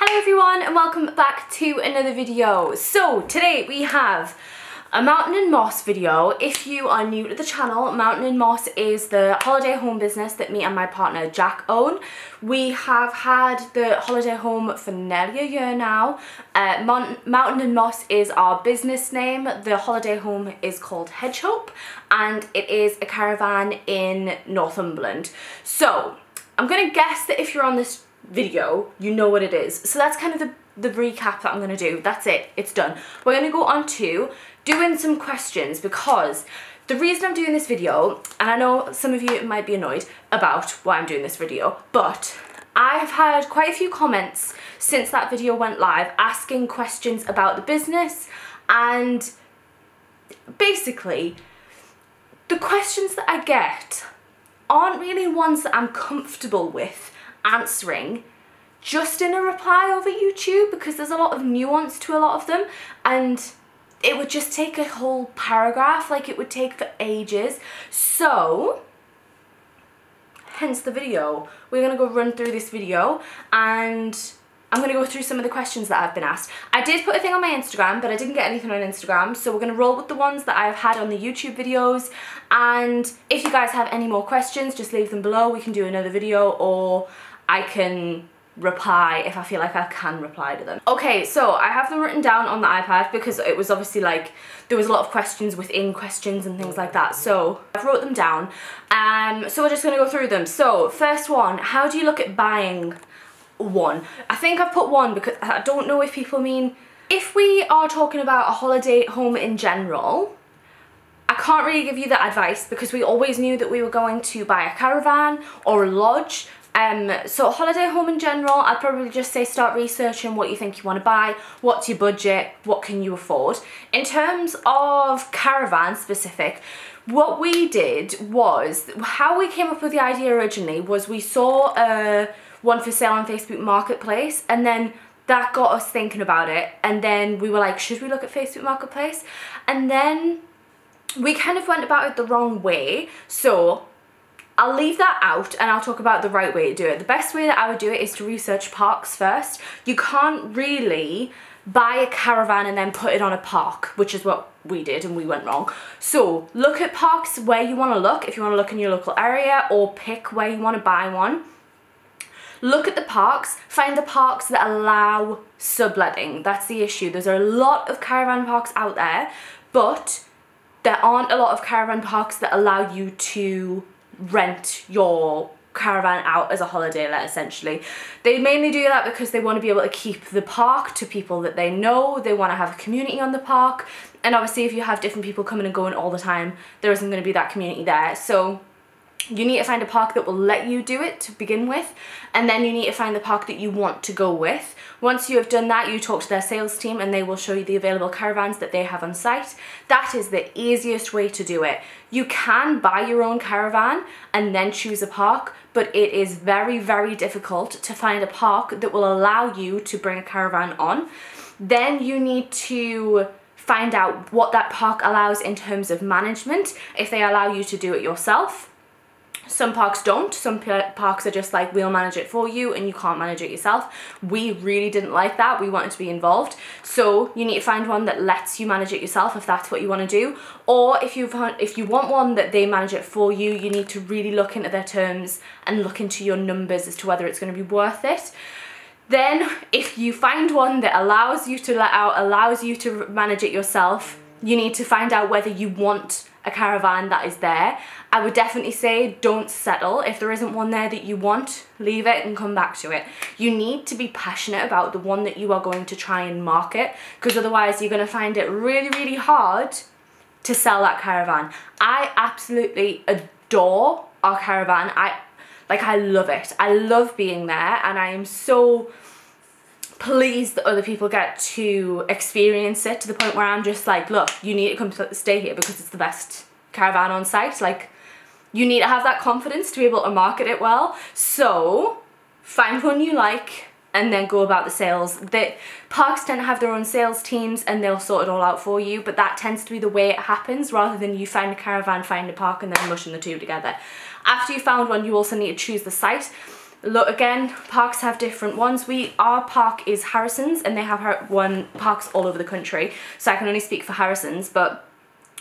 Hello everyone and welcome back to another video. So today we have a mountain and moss video. If you are new to the channel, mountain and moss is the holiday home business that me and my partner Jack own. We have had the holiday home for nearly a year now. Mountain and moss is our business name. The holiday home is called Hedgehope and it is a caravan in Northumberland. So I'm gonna guess that if you're on this video you know what it is, so that's kind of the recap that I'm going to do. That's it, it's done. We're going to go on to doing some questions, because the reason I'm doing this video, and I know some of you might be annoyed about why I'm doing this video, but I've had quite a few comments since that video went live asking questions about the business, and basically the questions that I get aren't really ones that I'm comfortable with answering just in a reply over YouTube, because there's a lot of nuance to a lot of them and it would just take a whole paragraph, like it would take for ages. So hence the video. We're gonna go run through this video and I'm gonna go through some of the questions that I've been asked. I did put a thing on my Instagram, but I didn't get anything on Instagram, so we're gonna roll with the ones that I've had on the YouTube videos. And if you guys have any more questions, just leave them below. We can do another video, or I can reply if I feel like I can reply to them. Okay, so I have them written down on the iPad because it was obviously like there was a lot of questions within questions and things like that, so I've wrote them down. So we're just gonna go through them. So first one, how do you look at buying one? I think I've put one because I don't know if people mean, if we are talking about a holiday home in general, I can't really give you that advice because we always knew that we were going to buy a caravan or a lodge. So a holiday home in general, I'd probably just say start researching what you think you want to buy, what's your budget, what can you afford. In terms of caravan specific, what we did was, how we came up with the idea originally was we saw one for sale on Facebook Marketplace, and then that got us thinking about it, and then we were like, should we look at Facebook Marketplace? And then we kind of went about it the wrong way, so I'll leave that out and I'll talk about the right way to do it. The best way that I would do it is to research parks first. You can't really buy a caravan and then put it on a park, which is what we did and we went wrong. So look at parks where you want to look, if you want to look in your local area, or pick where you want to buy one. Look at the parks, find the parks that allow subletting. That's the issue. There's a lot of caravan parks out there, but there aren't a lot of caravan parks that allow you to rent your caravan out as a holiday let, essentially. They mainly do that because they want to be able to keep the park to people that they know. They want to have a community on the park, and obviously if you have different people coming and going all the time, there isn't going to be that community there. So you need to find a park that will let you do it to begin with, and then you need to find the park that you want to go with. Once you have done that, you talk to their sales team and they will show you the available caravans that they have on site. That is the easiest way to do it. You can buy your own caravan and then choose a park, but it is very, very difficult to find a park that will allow you to bring a caravan on. Then you need to find out what that park allows in terms of management, if they allow you to do it yourself. Some parks don't. Some parks are just like, we'll manage it for you and you can't manage it yourself. We really didn't like that. We wanted to be involved. So you need to find one that lets you manage it yourself if that's what you want to do. Or if you want one that they manage it for you, you need to really look into their terms and look into your numbers as to whether it's going to be worth it. Then if you find one that allows you to let out, allows you to manage it yourself, you need to find out whether you want a caravan that is there. I would definitely say don't settle. If there isn't one there that you want, leave it and come back to it. You need to be passionate about the one that you are going to try and market, because otherwise you're going to find it really, really hard to sell that caravan. I absolutely adore our caravan. I love it. I love being there, and I am so pleased that other people get to experience it, to the point where I'm just like, look, you need to come to stay here because it's the best caravan on site. Like, you need to have that confidence to be able to market it well. So find one you like and then go about the sales. The parks tend to have their own sales teams and they'll sort it all out for you, but that tends to be the way it happens, rather than you find a caravan, find a park, and then mushing the two together. After you found one, you also need to choose the site. Look, again, parks have different ones. Our park is Harrison's, and they have parks all over the country, so I can only speak for Harrison's, but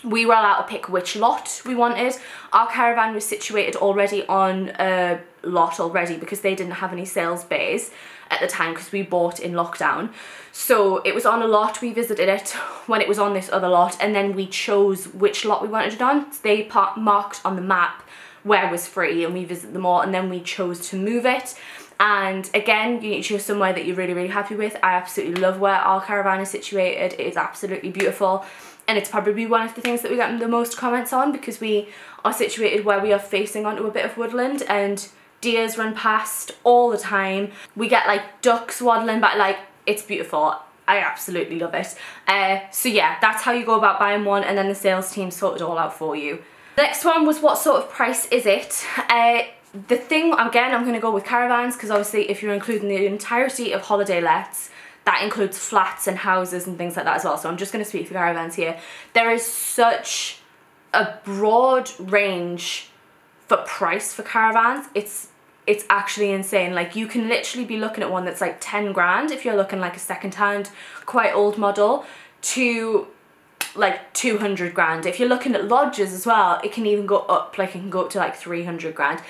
we were allowed to pick which lot we wanted. Our caravan was situated already on a lot already because they didn't have any sales bays at the time because we bought in lockdown. So it was on a lot, we visited it when it was on this other lot, and then we chose which lot we wanted it on. So they marked on the map where was free, and we visited them all, and then we chose to move it. And again, you need to choose somewhere that you're really, really happy with. I absolutely love where our caravan is situated. It is absolutely beautiful, and it's probably one of the things that we get the most comments on because we are situated where we are facing onto a bit of woodland, and deers run past all the time. We get like ducks waddling by, like, it's beautiful. I absolutely love it. So yeah, that's how you go about buying one, and then the sales team sort it all out for you. The next one was, what sort of price is it? The thing, again, I'm going to go with caravans because obviously if you're including the entirety of holiday lets, that includes flats and houses and things like that as well. So I'm just going to speak for caravans here. There is such a broad range for price for caravans. It's actually insane. Like, you can literally be looking at one that's like 10 grand if you're looking like a second-hand, quite old model, to like 200 grand. If you're looking at lodges as well, it can even go up, like it can go up to like 300 grand.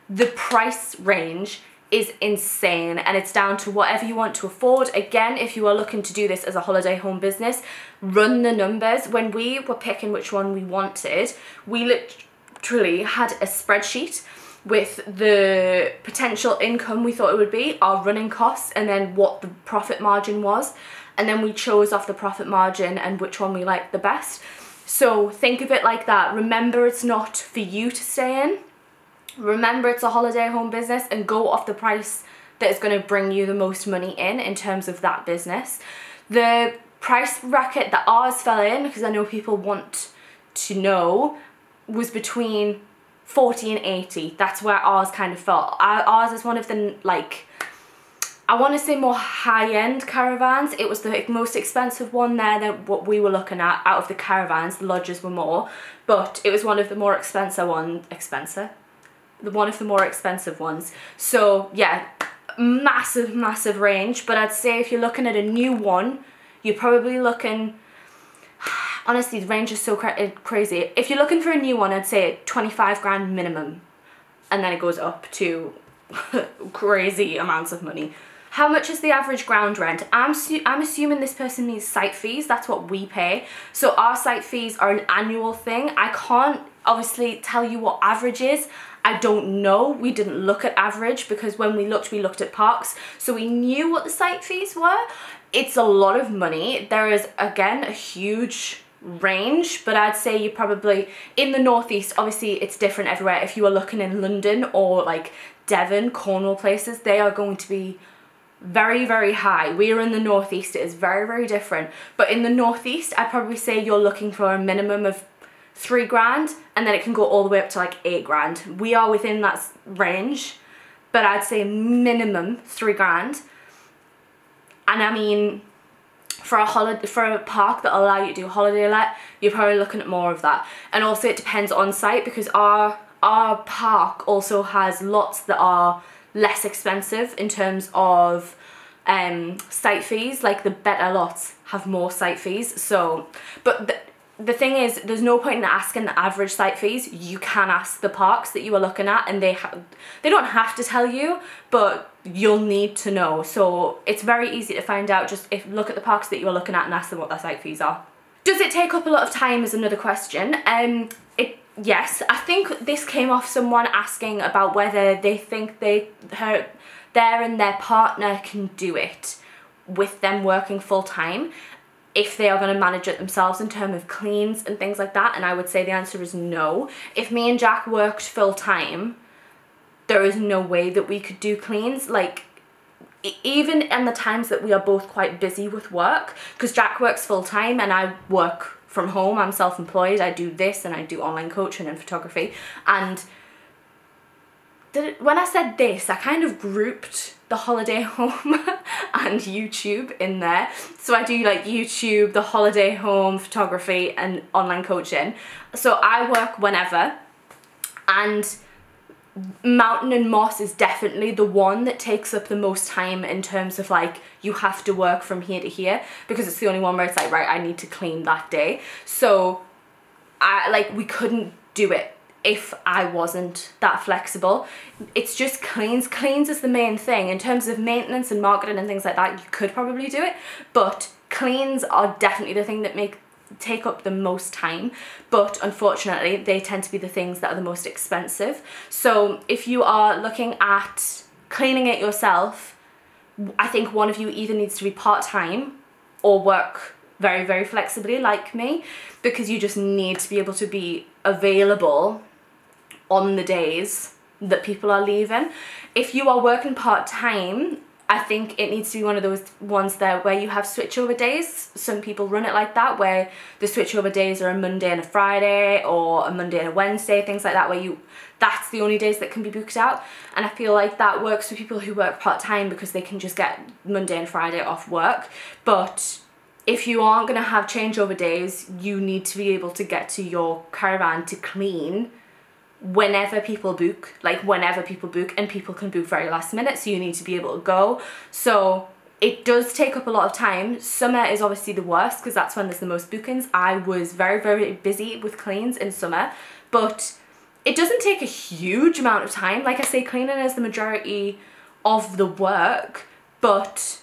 The price range is insane, and it's down to whatever you want to afford. Again, if you are looking to do this as a holiday home business, run the numbers. When we were picking which one we wanted, we literally had a spreadsheet with the potential income we thought it would be, our running costs, and then what the profit margin was. And then we chose off the profit margin and which one we liked the best. So think of it like that. Remember, it's not for you to stay in. Remember, it's a holiday home business, and go off the price that is going to bring you the most money in terms of that business. The price bracket that ours fell in, because I know people want to know, was between 40 and 80. That's where ours kind of fell. Ours is one of the, like, I want to say more high-end caravans. It was the most expensive one there than what we were looking at out of the caravans. The lodges were more, but it was one of the more expensive ones. One of the more expensive ones. So yeah, massive range. But I'd say if you're looking at a new one, you're probably looking, honestly, the range is so crazy. If you're looking for a new one, I'd say 25 grand minimum, and then it goes up to crazy amounts of money. How much is the average ground rent? I'm assuming this person means site fees. That's what we pay. So our site fees are an annual thing. I can't obviously tell you what average is. I don't know. We didn't look at average because when we looked at parks. So we knew what the site fees were. It's a lot of money. There is, again, a huge range, but I'd say you probably, in the northeast, obviously it's different everywhere. If you are looking in London or like Devon, Cornwall places, they are going to be very high. We are in the northeast, it is very different. But in the northeast, I'd probably say you're looking for a minimum of 3 grand, and then it can go all the way up to like 8 grand. We are within that range, but I'd say minimum 3 grand. And I mean, for a park that allow you to do holiday let, you're probably looking at more of that. And also it depends on site, because our park also has lots that are less expensive in terms of site fees. Like the better lots have more site fees. So, but the thing is, there's no point in asking the average site fees. You can ask the parks that you are looking at, and they don't have to tell you, but you'll need to know. So it's very easy to find out. Just look at the parks that you are looking at and ask them what their site fees are. Does it take up a lot of time is another question. Yes, I think this came off someone asking about whether they think their and their partner can do it with them working full time, if they are going to manage it themselves in terms of cleans and things like that. And I would say the answer is no. If me and Jack worked full time, there is no way that we could do cleans. Like, even in the times that we are both quite busy with work, because Jack works full time and I work from home, I'm self-employed, I do this and I do online coaching and photography. And when I said this, I kind of grouped the holiday home and YouTube in there. So I do like YouTube, the holiday home, photography and online coaching. So I work whenever, and Mountain and Moss is definitely the one that takes up the most time in terms of like, you have to work from here to here, because it's the only one where it's like, right, I need to clean that day. So we couldn't do it if I wasn't that flexible. It's just cleans is the main thing. In terms of maintenance and marketing and things like that, you could probably do it, but cleans are definitely the thing that take up the most time, but unfortunately they tend to be the things that are the most expensive. So if you are looking at cleaning it yourself, I think one of you either needs to be part-time or work very, very flexibly like me, because you just need to be able to be available on the days that people are leaving. If you are working part-time, I think it needs to be one of those ones there where you have switchover days. Some people run it like that, where the switchover days are a Monday and a Friday, or a Monday and a Wednesday, things like that, where that's the only days that can be booked out. And I feel like that works for people who work part-time, because they can just get Monday and Friday off work. But if you aren't going to have changeover days, you need to be able to get to your caravan to clean whenever people book, and people can book very last minute, so you need to be able to go. So it does take up a lot of time. Summer is obviously the worst, because that's when there's the most bookings. I was very, very busy with cleans in summer, but it doesn't take a huge amount of time. Like I say, cleaning is the majority of the work, but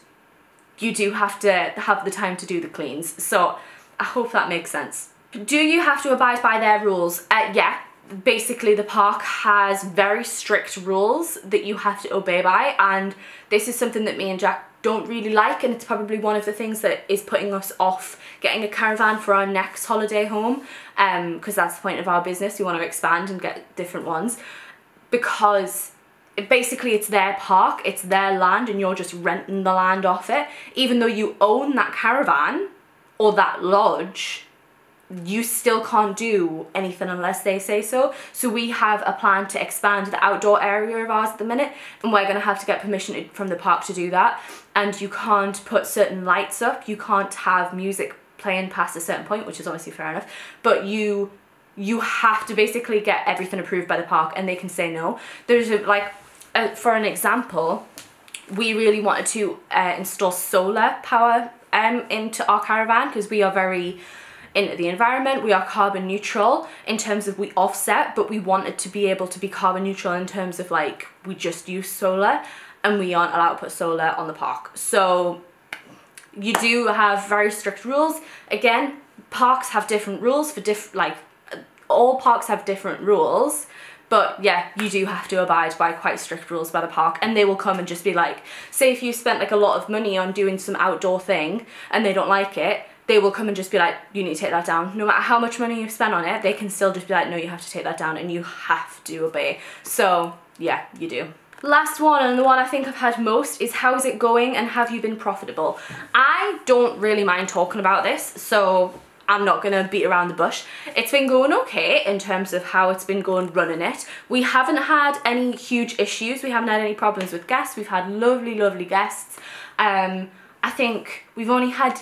you do have to have the time to do the cleans. So I hope that makes sense. Do you have to abide by their rules? Yeah. Basically, the park has very strict rules that you have to obey by, and this is something that me and Jack don't really like, and it's probably one of the things that is putting us off getting a caravan for our next holiday home, because that's the point of our business. We want to expand and get different ones, because basically it's their park, it's their land, and you're just renting the land off it. Even though you own that caravan or that lodge, you still can't do anything unless they say so. So we have a plan to expand the outdoor area of ours at the minute, and we're going to have to get permission from the park to do that. And you can't put certain lights up, you can't have music playing past a certain point, which is obviously fair enough, but you have to basically get everything approved by the park, and they can say no. There's for an example, we really wanted to install solar power into our caravan, because we are very into the environment. We are carbon neutral in terms of we offset, but we wanted to be able to be carbon neutral in terms of like, we just use solar, and we aren't allowed to put solar on the park. So you do have very strict rules. Again, parks have different rules for all parks have different rules, but yeah, you do have to abide by quite strict rules by the park, and they will come and just be like, say if you spent like a lot of money on doing some outdoor thing and they don't like it, they will come and just be like, you need to take that down. No matter how much money you've spent on it, they can still just be like, no, you have to take that down, and you have to obey. So yeah, you do. Last one, and the one I think I've had most, is how is it going and have you been profitable? I don't really mind talking about this, so I'm not gonna beat around the bush. It's been going okay in terms of how it's been going running it. We haven't had any huge issues. We haven't had any problems with guests. We've had lovely, lovely guests. I think we've only had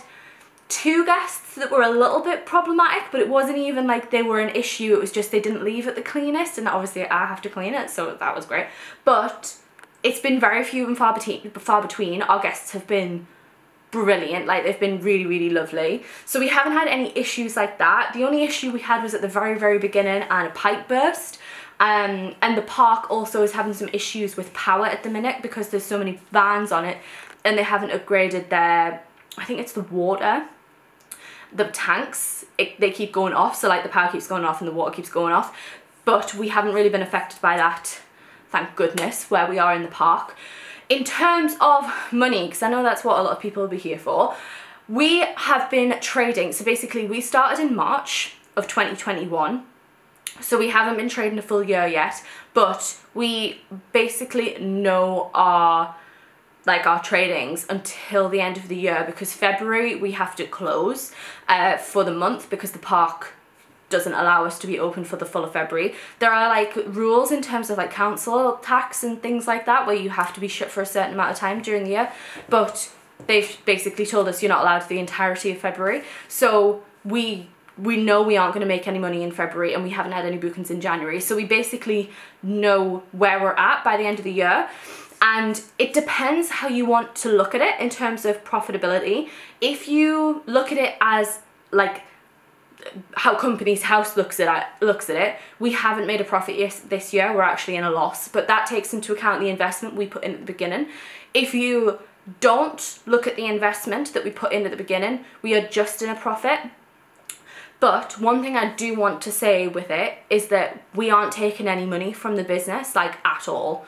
2 guests that were a little bit problematic, but it wasn't even like they were an issue. It was just they didn't leave at the cleanest, and obviously I have to clean it, so that was great. But it's been very few and far between. Our guests have been brilliant, like they've been really, really lovely. So we haven't had any issues like that. The only issue we had was at the very, very beginning, and a pipe burst. And the park also is having some issues with power at the minute, because there's so many vans on it, and they haven't upgraded their, I think it's the water. The tanks, they keep going off, so like the power keeps going off and the water keeps going off, but we haven't really been affected by that, thank goodness, where we are in the park. In terms of money, because I know that's what a lot of people will be here for, we have been trading. So basically we started in March of 2021, so we haven't been trading a full year yet, but we basically know our tradings until the end of the year, because February we have to close for the month, because the park doesn't allow us to be open for the full of February. There are like rules in terms of like council tax and things like that, where you have to be shut for a certain amount of time during the year, but they've basically told us you're not allowed for the entirety of February. So we we know we aren't going to make any money in February, and we haven't had any bookings in January. So we basically know where we're at by the end of the year. And it depends how you want to look at it in terms of profitability. If you look at it as like how Companies House looks at it, we haven't made a profit this year. We're actually in a loss, but that takes into account the investment we put in at the beginning. If you don't look at the investment that we put in at the beginning, we are just in a profit. But one thing I do want to say with it is that we aren't taking any money from the business, like at all.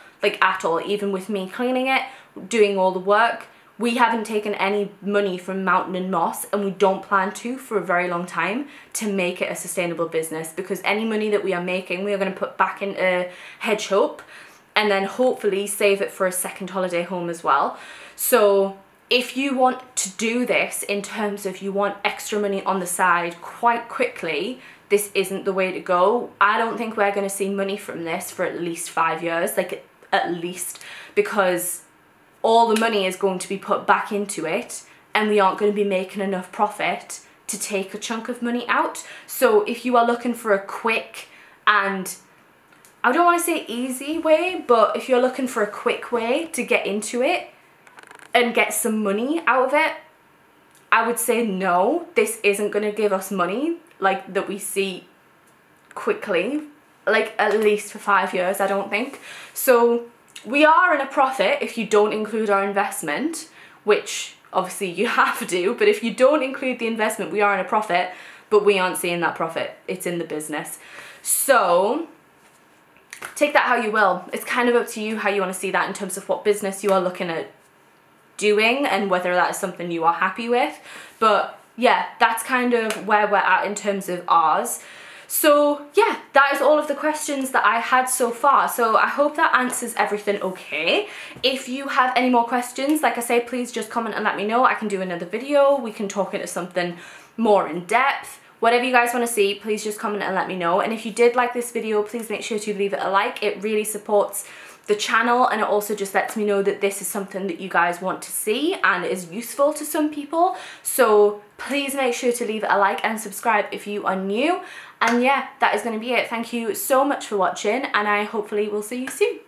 Even with me cleaning it, doing all the work, we haven't taken any money from Mountain & Moss, and we don't plan to for a very long time to make it a sustainable business, because any money that we are making, we are going to put back into Hedgehope and then hopefully save it for a second holiday home as well. So if you want to do this in terms of you want extra money on the side quite quickly, this isn't the way to go. I don't think we're going to see money from this for at least 5 years, like at least, because all the money is going to be put back into it and we aren't going to be making enough profit to take a chunk of money out. So if you are looking for a quick, and I don't want to say easy way, but if you're looking for a quick way to get into it and get some money out of it, I would say no, this isn't going to give us money like that we see quickly, like at least for 5 years, I don't think. So we are in a profit if you don't include our investment, which obviously you have to, but if you don't include the investment, we are in a profit, but we aren't seeing that profit. It's in the business. So take that how you will. It's kind of up to you how you want to see that in terms of what business you are looking at doing and whether that is something you are happy with. But yeah, that's kind of where we're at in terms of ours. So yeah, that is all of the questions that I had so far. So I hope that answers everything okay. If you have any more questions, like I say, please just comment and let me know. I can do another video. We can talk into something more in depth. Whatever you guys want to see, please just comment and let me know. And if you did like this video, please make sure to leave it a like. It really supports the channel, and it also just lets me know that this is something that you guys want to see and is useful to some people. So please make sure to leave it a like and subscribe if you are new. And yeah, that is going to be it. Thank you so much for watching, and I hopefully will see you soon.